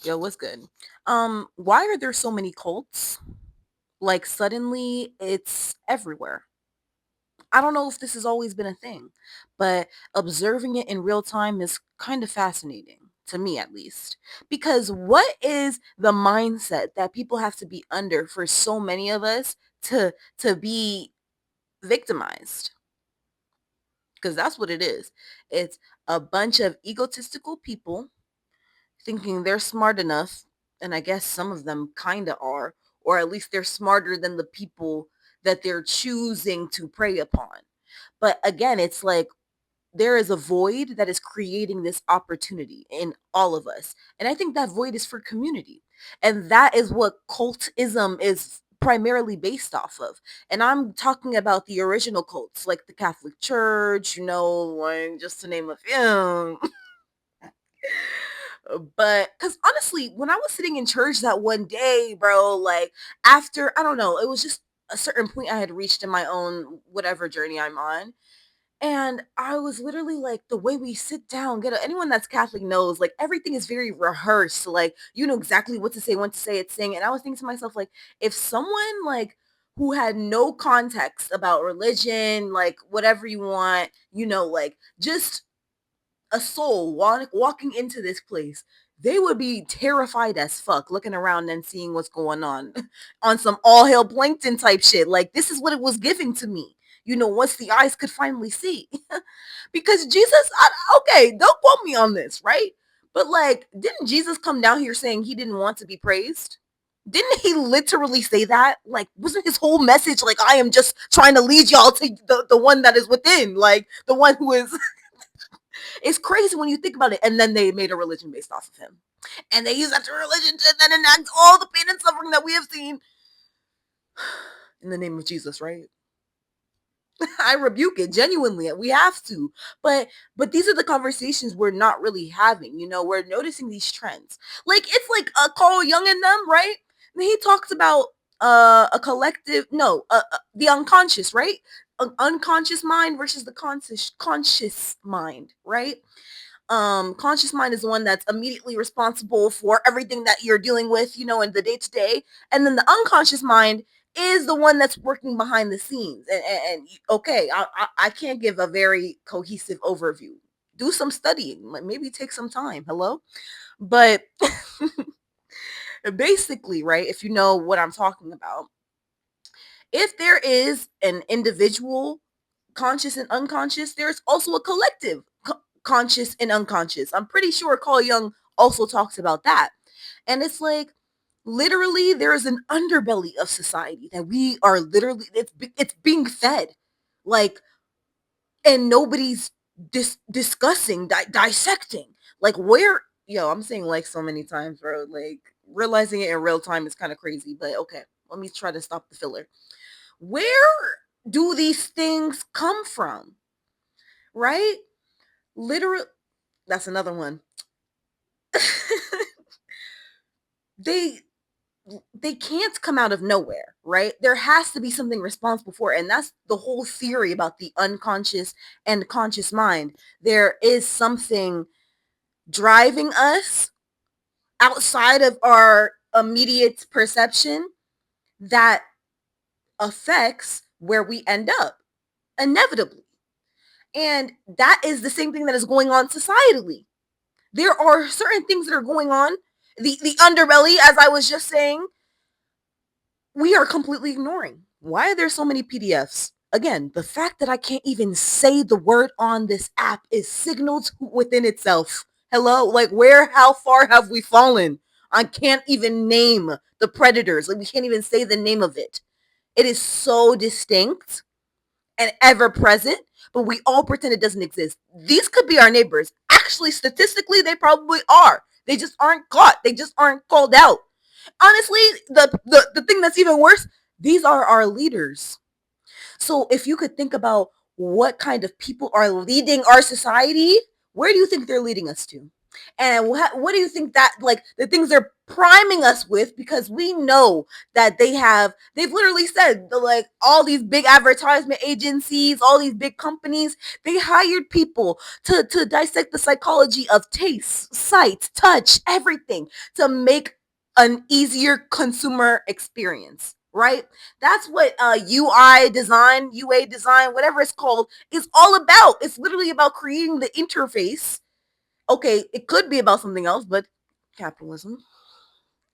Yo, what's good? Why are there so many cults? Like suddenly it's everywhere. I don't know if this has always been a thing, but observing it in real time is kind of fascinating to me at least. Because what is the mindset that people have to be under for so many of us to be victimized? Because that's what it is. It's a bunch of egotistical people thinking they're smart enough, and I guess some of them kind of are, or at least they're smarter than the people that they're choosing to prey upon. But again, it's like there is a void that is creating this opportunity in all of us. And I think that void is for community. And that is what cultism is primarily based off of. And I'm talking about the original cults, like the Catholic Church, like just to name a few. But because honestly, when I was sitting in church that one day, bro, like after, I don't know, it was just a certain point I had reached in my own whatever journey I'm on. And I was literally like, the way we sit down, anyone that's Catholic knows, like everything is very rehearsed. Like, you know exactly what to say, when to say it, sing. And I was thinking to myself, like, if someone like who had no context about religion, like whatever you want, like just a soul walking into this place, they would be terrified as fuck looking around and seeing what's going on on some all hail plankton type shit. Like, this is what it was giving to me. Once the eyes could finally see. Because Jesus, okay, don't quote me on this, right? But like, didn't Jesus come down here saying he didn't want to be praised? Didn't he literally say that? Like, wasn't his whole message like, I am just trying to lead y'all to the one that is within, like the one who is it's crazy when you think about it. And then they made a religion based off of him. And they use that to religion to then enact all the pain and suffering that we have seen in the name of Jesus, right? I rebuke it genuinely. We have to. But these are the conversations we're not really having. We're noticing these trends. Like it's like Carl Jung and them, right? And he talks about a collective, no, the unconscious, right? An unconscious mind versus the conscious mind, right? Conscious mind is the one that's immediately responsible for everything that you're dealing with, in the day to day. And then the unconscious mind is the one that's working behind the scenes. Okay, I can't give a very cohesive overview. Do some studying, like maybe take some time. Hello? But basically, right, if you know what I'm talking about, if there is an individual conscious and unconscious, there's also a collective conscious and unconscious. I'm pretty sure Carl Jung also talks about that. And it's like literally there is an underbelly of society that we are literally it's being fed. Like, and nobody's discussing, dissecting. Like where, I'm saying like so many times, bro. Like realizing it in real time is kind of crazy, but okay, let me try to stop the filler. Where do these things come from? Right? Literally, that's another one. they they can't come out of nowhere, right? There has to be something responsible for it. And that's the whole theory about the unconscious and conscious mind. There is something driving us outside of our immediate perception that affects where we end up inevitably. And that is the same thing that is going on societally. There are certain things that are going on. The underbelly, as I was just saying, we are completely ignoring. Why are there so many PDFs? Again, the fact that I can't even say the word on this app is signaled within itself. Hello? Like, how far have we fallen? I can't even name the predators. Like, we can't even say the name of it. It is so distinct and ever present, but we all pretend it doesn't exist. These could be our neighbors. Actually, statistically, they probably are. They just aren't caught. They just aren't called out. Honestly, the thing that's even worse, these are our leaders. So if you could think about what kind of people are leading our society, where do you think they're leading us to? And what do you think that, like, the things they're priming us with, because we know that they've literally said like all these big advertisement agencies, all these big companies, they hired people to dissect the psychology of taste, sight, touch, everything, to make an easier consumer experience, right? That's what UA design, whatever it's called, is all about. It's literally about creating the interface. Okay, it could be about something else, but capitalism.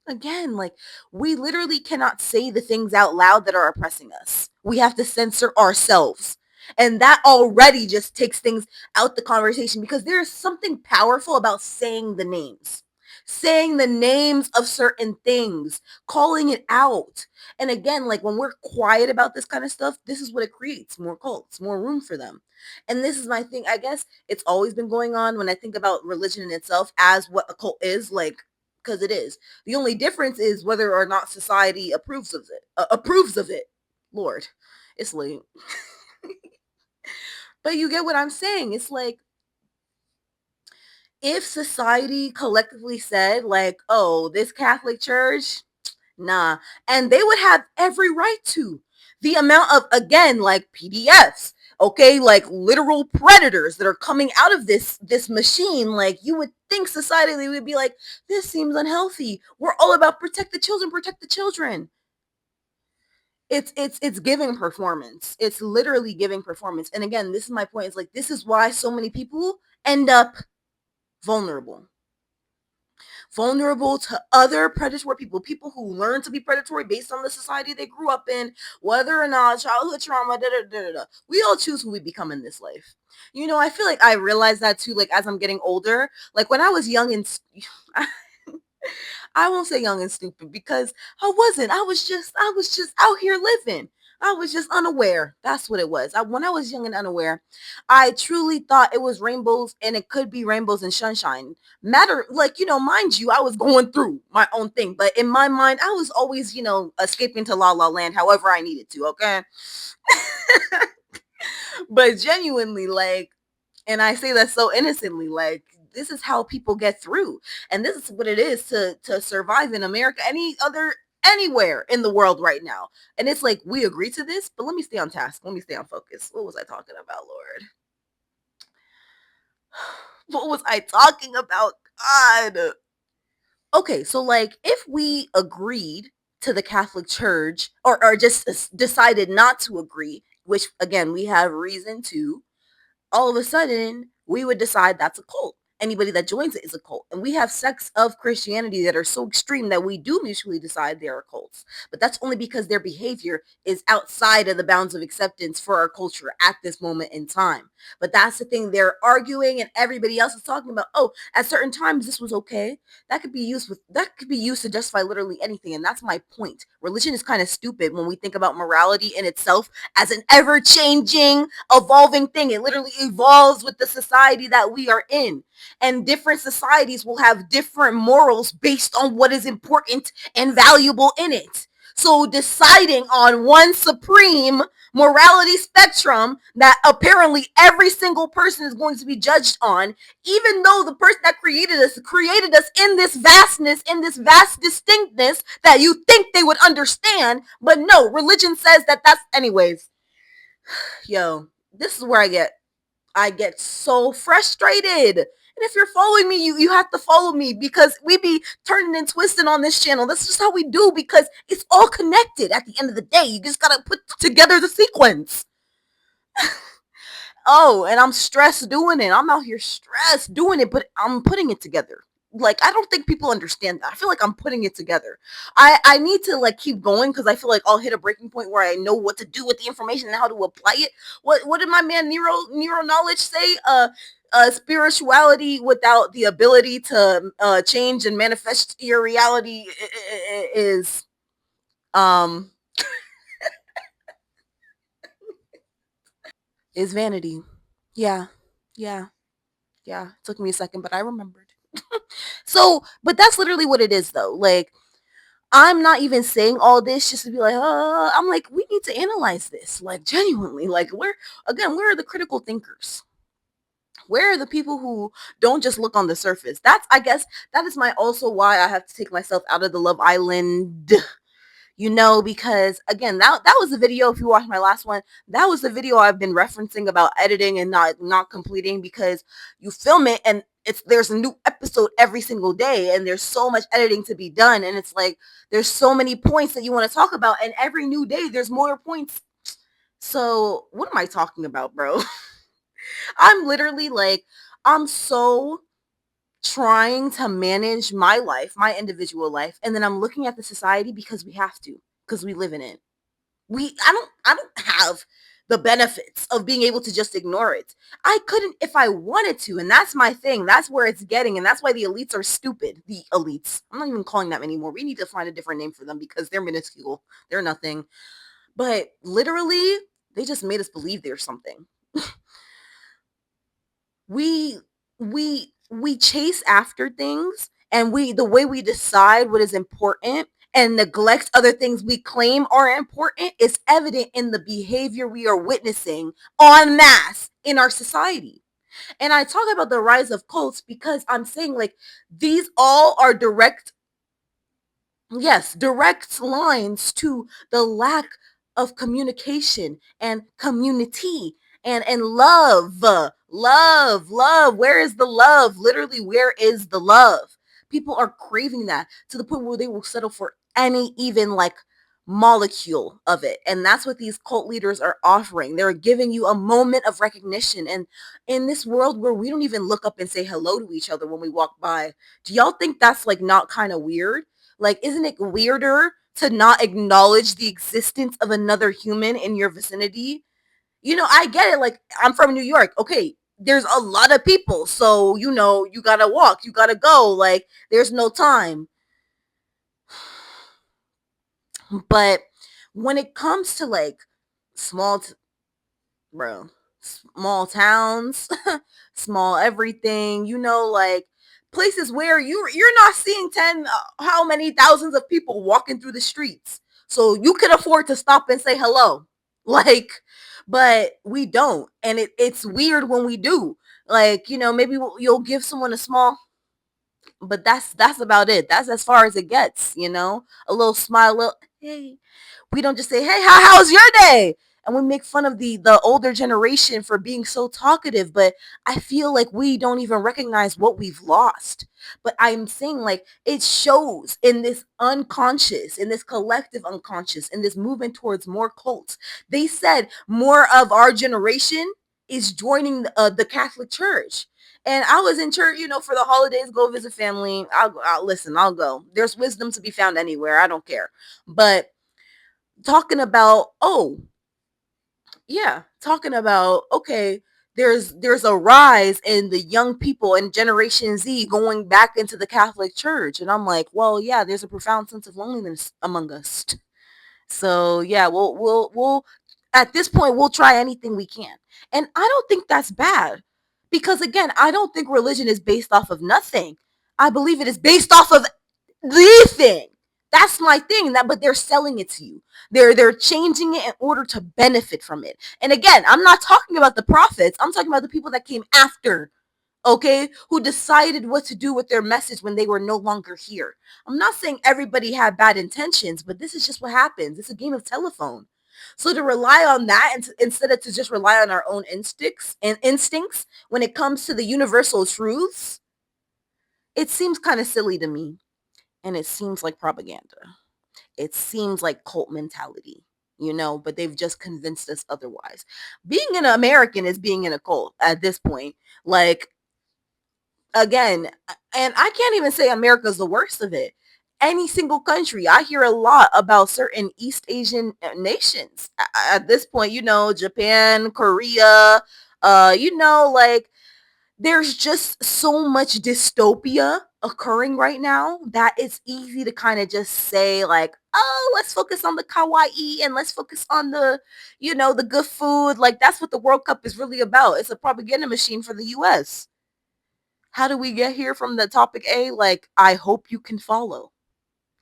Again, like, we literally cannot say the things out loud that are oppressing us. We have to censor ourselves. And that already just takes things out the conversation, because there's something powerful about saying the names. Saying the names of certain things, calling it out. And again, like, when we're quiet about this kind of stuff, this is what it creates: more cults, more room for them. And this is my thing. I guess it's always been going on when I think about religion in itself as what a cult is, like, because it is. The only difference is whether or not society approves of it. Approves of it. Lord, it's late. But you get what I'm saying. It's like, if society collectively said, like, oh, this Catholic Church, nah, and they would have every right to. The amount of, again, like, PDFs, okay, like literal predators that are coming out of this machine, like, you would think society would be like, this seems unhealthy. We're all about protect the children, protect the children. It's giving performance. It's literally giving performance. And again, this is my point. It's like, this is why so many people end up vulnerable. Vulnerable to other predatory people, people who learn to be predatory based on the society they grew up in, whether or not childhood trauma, da, da, da, da, da. We all choose who we become in this life. You know, I feel like I realize that too, like, as I'm getting older. Like, when I was young and I won't say young and stupid, because I was just out here living. I was just unaware. That's what it was. When I was young and unaware, I truly thought it was rainbows, and it could be rainbows and sunshine. Matter, like, mind you, I was going through my own thing, but in my mind, I was always, escaping to La La Land however I needed to, okay? But genuinely, like, and I say that so innocently, like, this is how people get through. And this is what it is to survive in America, anywhere in the world right now. And it's like, we agree to this, but let me stay on task. Let me stay on focus. What was I talking about, Lord? What was I talking about? God. Okay, so, like, if we agreed to the Catholic Church, or just decided not to agree, which again we have reason to, all of a sudden we would decide that's a cult. Anybody that joins it is a cult. And we have sects of Christianity that are so extreme that we do mutually decide they are cults. But that's only because their behavior is outside of the bounds of acceptance for our culture at this moment in time. But that's the thing, they're arguing, and everybody else is talking about, oh, at certain times this was okay. That could be used to justify literally anything. And that's my point. Religion is kind of stupid when we think about morality in itself as an ever-changing, evolving thing. It literally evolves with the society that we are in. And different societies will have different morals based on what is important and valuable in it. So deciding on one supreme morality spectrum that apparently every single person is going to be judged on, even though the person that created us in this vastness, in this vast distinctness that you think they would understand, but no, religion says that that's anyways. Yo, this is where I get so frustrated. And if you're following me, you have to follow me, because we be turning and twisting on this channel. That's just how we do, because it's all connected at the end of the day. You just gotta put together the sequence. Oh, and I'm stressed doing it. I'm out here stressed doing it, but I'm putting it together. Like, I don't think people understand that. I feel like I'm putting it together. I need to, like, keep going, because I feel like I'll hit a breaking point where I know what to do with the information and how to apply it. What did my man Nero knowledge say? Spirituality without the ability to change and manifest your reality is um is vanity. Yeah, yeah, yeah. It took me a second, but I remembered. So, but that's literally what it is, though. Like, I'm not even saying all this just to be like, I'm like, we need to analyze this, like, genuinely. Like, where are the critical thinkers? Where are the people who don't just look on the surface? That's, I guess, that is my also why I have to take myself out of the Love Island, because again, that was the video. If you watched my last one, that was the video I've been referencing about editing and not completing, because you film it and there's a new episode every single day, and there's so much editing to be done, and it's like there's so many points that you want to talk about, and every new day there's more points. So what am I talking about, bro? I'm literally like, I'm so trying to manage my life, my individual life, and then I'm looking at the society because we have to, because we live in it. I don't have the benefits of being able to just ignore it. I couldn't if I wanted to, and that's my thing. That's where it's getting, and that's why the elites are stupid. The elites. I'm not even calling them anymore. We need to find a different name for them because they're minuscule. They're nothing. But literally, they just made us believe they're something. We chase after things, and the way we decide what is important and neglect other things we claim are important is evident in the behavior we are witnessing en masse in our society. And I talk about the rise of cults because I'm saying, like, these all are direct lines to the lack of communication and community and love. Where is the love? Literally, where is the love? People are craving that to the point where they will settle for any even like molecule of it. And that's what these cult leaders are offering. They're giving you a moment of recognition. And in this world where we don't even look up and say hello to each other when we walk by, do y'all think that's like not kind of weird? Like, isn't it weirder to not acknowledge the existence of another human in your vicinity? I get it. Like, I'm from New York. Okay, there's a lot of people. So, you gotta walk, you gotta go. Like, there's no time. But when it comes to like small, bro, small towns, small everything, like places where you're not seeing 10 how many thousands of people walking through the streets. So you can afford to stop and say hello. Like, but we don't. And it's weird when we do. Like, maybe you'll give someone a small, but that's about it. That's as far as it gets, a little smile, hey. We don't just say, hey, how's your day? And we make fun of the older generation for being so talkative, but I feel like we don't even recognize what we've lost. But I'm saying, like, it shows in this unconscious, in this collective unconscious, in this movement towards more cults. They said more of our generation is joining the Catholic Church. And I was in church, for the holidays, go visit family. I'll listen, I'll go. There's wisdom to be found anywhere. I don't care. But talking about, okay, there's a rise in the young people and Generation Z going back into the Catholic Church. And I'm like, well, yeah, there's a profound sense of loneliness among us. So yeah, we'll at this point we'll try anything we can. And I don't think that's bad. Because again, I don't think religion is based off of nothing. I believe it is based off of the thing. That's my thing. But they're selling it to you. They're changing it in order to benefit from it. And again, I'm not talking about the prophets. I'm talking about the people that came after, okay, who decided what to do with their message when they were no longer here. I'm not saying everybody had bad intentions, but this is just what happens. It's a game of telephone. So to rely on that instead of to just rely on our own instincts when it comes to the universal truths, it seems kind of silly to me. And it seems like propaganda. It seems like cult mentality, but they've just convinced us otherwise. Being an American is being in a cult at this point. Like, again, and I can't even say America's the worst of it. Any single country, I hear a lot about certain East Asian nations at this point, Japan, Korea, like there's just so much dystopia occurring right now that it's easy to kind of just say like, oh, let's focus on the kawaii and let's focus on the good food. Like, that's what the World Cup is really about. It's a propaganda machine for the US. How do we get here from the topic A? Like, I hope you can follow.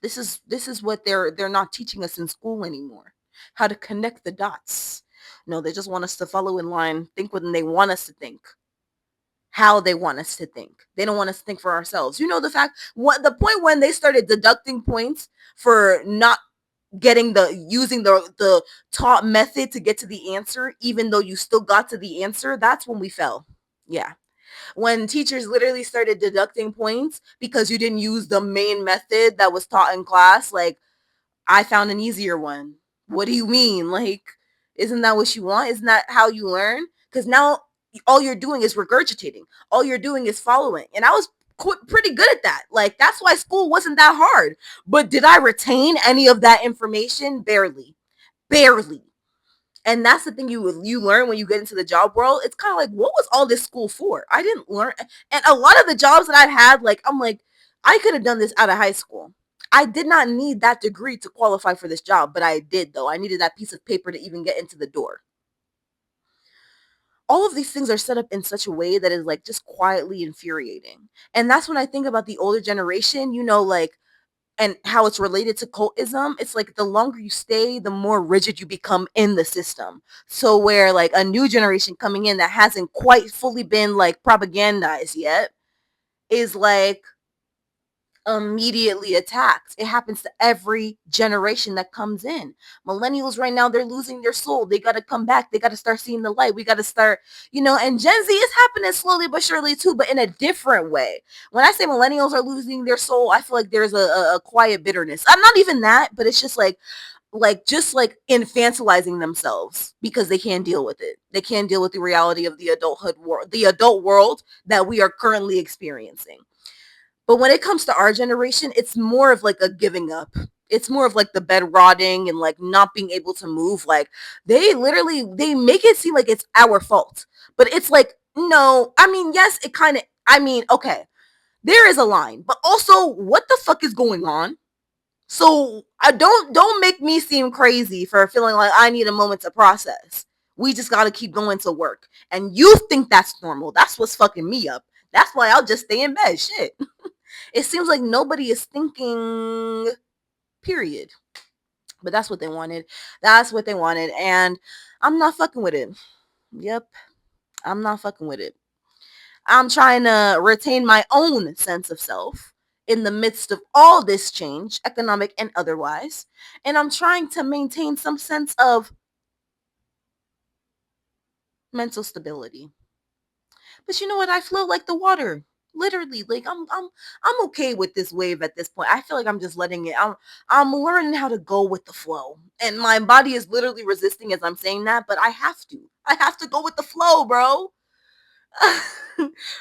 This is what they're not teaching us in school anymore. How to connect the dots. No, they just want us to follow in line, think when they want us to think. how they want us to think. They don't want us to think for ourselves. You know, the fact, what the point when they started deducting points for not getting the using the taught method to get to the answer, even though you still got to the answer, that's when we fell. Yeah. When teachers literally started deducting points because you didn't use the main method that was taught in class, like, I found an easier one. What do you mean? Like, isn't that what you want? Isn't that how you learn? Because now all you're doing is regurgitating. All you're doing is following. And I was pretty good at that. Like, that's why school wasn't that hard. But did I retain any of that information? Barely. Barely. And that's the thing you learn when you get into the job world. It's kind of like, what was all this school for? I didn't learn. And a lot of the jobs that I've had, like, I'm like, I could have done this out of high school. I did not need that degree to qualify for this job, but I did, though. I needed that piece of paper to even get into the door. All of these things are set up in such a way that is like just quietly infuriating. And that's when I think about the older generation, you know, like, and how it's related to cultism. It's like the longer you stay, the more rigid you become in the system. So where like a new generation coming in that hasn't quite fully been like propagandized yet is like immediately attacked. It happens to every generation that comes in. Millennials right now, they're losing their soul. They got to come back. They got to start seeing the light. We got to start, you know, and Gen Z is happening slowly but surely too, but in a different way. When I say millennials are losing their soul, I feel like there's a quiet bitterness. I'm not even that, but it's just just like infantilizing themselves because they can't deal with it. They can't deal with the reality of the adulthood world, the adult world that we are currently experiencing. But when it comes to our generation, it's more of like a giving up. It's more of like the bed rotting and like not being able to move. Like they make it seem like it's our fault. But it's like, no, I mean, yes, it kind of, I mean, okay, there is a line, but also what the fuck is going on? So I don't make me seem crazy for feeling like I need a moment to process. We just gotta keep going to work. And you think that's normal. That's what's fucking me up. That's why I'll just stay in bed. Shit. It seems like nobody is thinking, period. But that's what they wanted. That's what they wanted. And I'm not fucking with it. Yep. I'm not fucking with it. I'm trying to retain my own sense of self in the midst of all this change, economic and otherwise. And I'm trying to maintain some sense of mental stability. But you know what? I flow like the water. Literally, like I'm okay with this wave at this point. I feel like I'm just letting it. I'm learning how to go with the flow. And my body is literally resisting as I'm saying that, but I have to. I have to go with the flow, bro.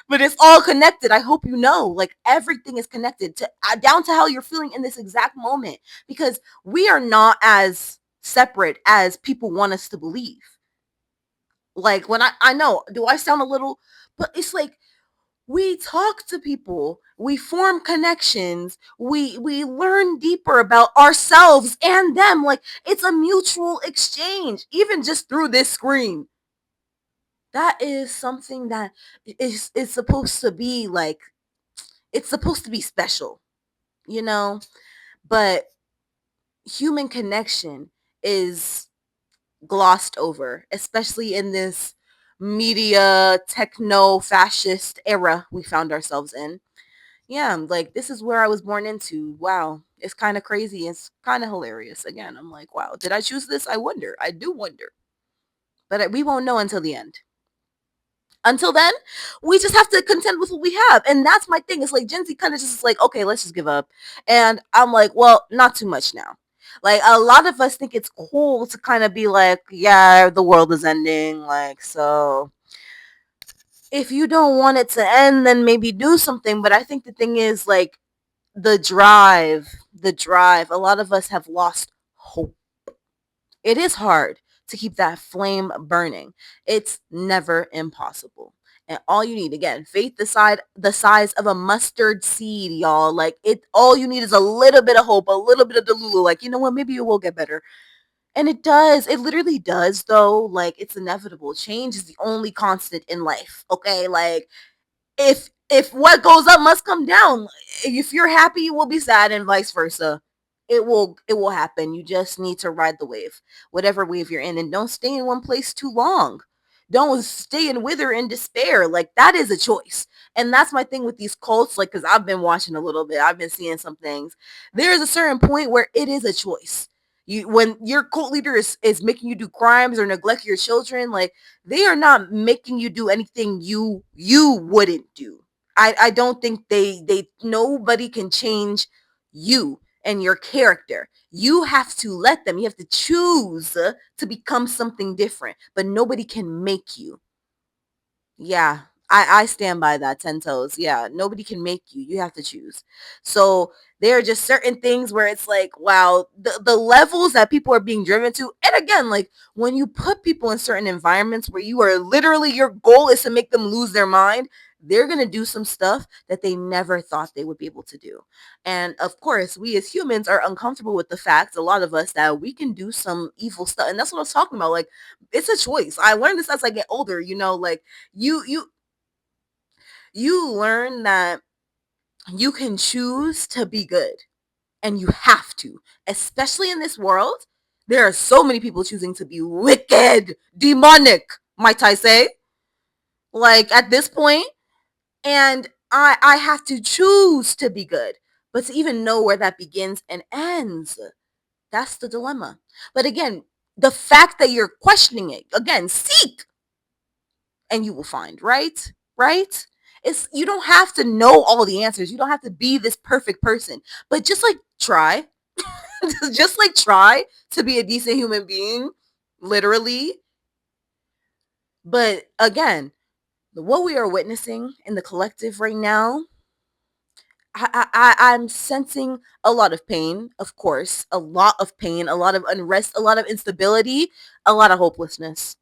But it's all connected. I hope you know. Like everything is connected to down to how you're feeling in this exact moment because we are not as separate as people want us to believe. Like when I know, do I sound a little, but it's like we talk to people, we form connections, we learn deeper about ourselves and them. Like it's a mutual exchange even just through this screen. That is something that is supposed to be like, it's supposed to be special, you know. But human connection is glossed over, especially in this media techno fascist era we found ourselves in. Yeah, like this is where I was born into. Wow. It's kind of crazy. It's kind of hilarious. Again, I'm like, wow, did I choose this? I wonder. I do wonder. But we won't know until the end. Until then, we just have to contend with what we have. And that's my thing. It's like Gen Z kind of just like, okay, let's just give up. And I'm like, well, not too much now. Like a lot of us think it's cool to kind of be like, yeah, the world is ending. Like, so if you don't want it to end, then maybe do something. But I think the thing is like the drive. A lot of us have lost hope. It is hard to keep that flame burning. It's never impossible. And all you need, again, faith the size of a mustard seed, y'all. Like it, all you need is a little bit of hope, a little bit of delulu. Like, you know what? Maybe it will get better. And it does. It literally does, though. Like it's inevitable. Change is the only constant in life. Okay, like if what goes up must come down. If you're happy, you will be sad, and vice versa. It will happen. You just need to ride the wave, whatever wave you're in, and don't stay in one place too long. Don't stay and wither in despair. Like that is a choice. And that's my thing with these cults, like, because I've been watching a little bit, I've been seeing some things. There's a certain point where it is a choice. You when your cult leader is making you do crimes or neglect your children, like they are not making you do anything you wouldn't do. I don't think they nobody can change you and your character. You have to let them. You have to choose to become something different, but nobody can make you. Yeah, I stand by that 10 toes. Yeah, nobody can make you. You have to choose. So there are just certain things where it's like, wow, the levels that people are being driven to. And again, like when you put people in certain environments where you are literally, your goal is to make them lose their mind, they're going to do some stuff that they never thought they would be able to do. And of course, we as humans are uncomfortable with the fact, a lot of us, that we can do some evil stuff. And that's what I was talking about. Like, it's a choice. I learned this as I get older, like you you learn that you can choose to be good, and you have to, especially in this world. There are so many people choosing to be wicked, demonic, might I say, like at this point. And I have to choose to be good, but to even know where that begins and ends, that's the dilemma. But again, the fact that you're questioning it, again, seek and you will find, right? Right? It's, you don't have to know all the answers. You don't have to be this perfect person. But just like try, just like try to be a decent human being, literally. But again, what we are witnessing in the collective right now, I'm sensing a lot of pain, of course, a lot of pain, a lot of unrest, a lot of instability, a lot of hopelessness,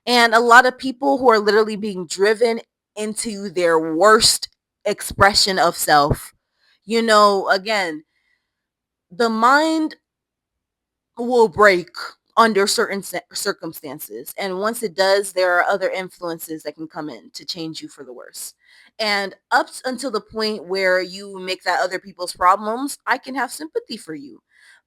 and a lot of people who are literally being driven into their worst expression of self. Again, the mind will break under certain circumstances, and once it does, there are other influences that can come in to change you for the worse. And until the point where you make that other people's problems, I can have sympathy for you.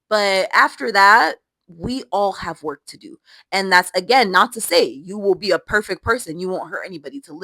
But after that, we all have work to do. And that's, again, not to say you will be a perfect person. You won't hurt anybody to live.